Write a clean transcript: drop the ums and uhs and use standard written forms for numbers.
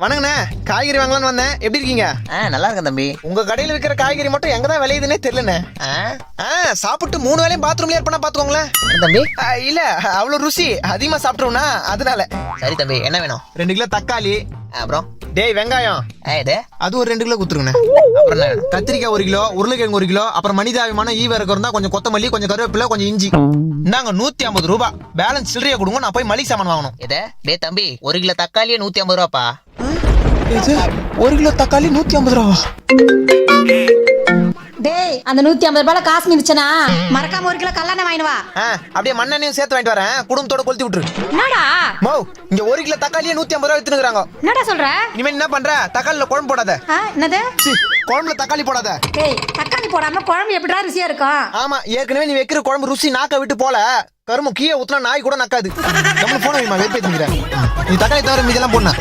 வணங்கண்ணே, காய்கறி வாங்கலான்னு வந்தேன். எப்படி இருக்கீங்க? நல்லா இருக்கேன் தம்பி. உங்க கடையில விற்கிற காய்கறி மட்டும் எங்கதான் விளையுதுன்னே தெரியலண்ணே. சாப்பிட்டு 3 வேளையும் பாத்ரூம்ல ஏற்பா பாத்துக்கோங்களேன் தம்பி. இல்ல அவ்வளவு ருசி அதிகமா சாப்பிட்டுருவோம்னா அதனால. சரி தம்பி, என்ன வேணும்? 2 கிலோ தக்காளி. அப்புறம் டேய் வெங்காயம் அது ஒரு 2 கிலோ குத்துருங்கண்ணே. அப்புறம் என்ன வேணும்? கத்திரிக்காய் 1 கிலோ, உருளைக்கிழங்கு 1 கிலோ, அப்புறம் மனிதாபிமான ஈவரக்கம் இருந்தா கொஞ்சம் கொத்தமல்லி, கொஞ்சம் கருவேப்பிலை, கொஞ்சம் இஞ்சி. இந்தாங்க 150 ரூபாய். பேலன்ஸ் சில்லறையா கொடுங்க, நான் போய் மளிகை சாமான் வாங்கணும். டே தம்பி, 1 கிலோ தக்காளியே 150 ரூபாப்பா. 1 கிலோ தக்காளி 150 ரூபா. டேய், அந்த 150 ரூபாய் காசு மிச்சனா மறக்காம 1 கிலோ கல்லான வாங்கிட்டு வா. அப்படியே மண்ணெண்ணையும் சேர்த்து வாங்கிட்டு வரேன். குடும்பத்தோட கொளுத்தி விட்டுரு. என்னடா மோ, இங்க 1 கிலோ தக்காளியே 150 ரூபா வித்துனுக்குறாங்க. என்னடா சொல்ற? இனிமே என்ன பண்ற? தக்காளில குழம்பு போடாத. என்னது? குழம்புல தக்காளி போடாத. டேய், தக்காளி போடாம குழம்பு எப்படிடா ருசியா இருக்கும்? ஆமா, ஏற்கனவே நீ வைக்கிற குழம்பு ருசி நாக்க விட்டு போல. கருமு கீழே ஊத்துனா நாய் கூட நக்காது. நம்ம போன வெறுப்பேத்துக்கிறேன். நீ தக்காளி தவிர மீதெல்லாம் போடணும்.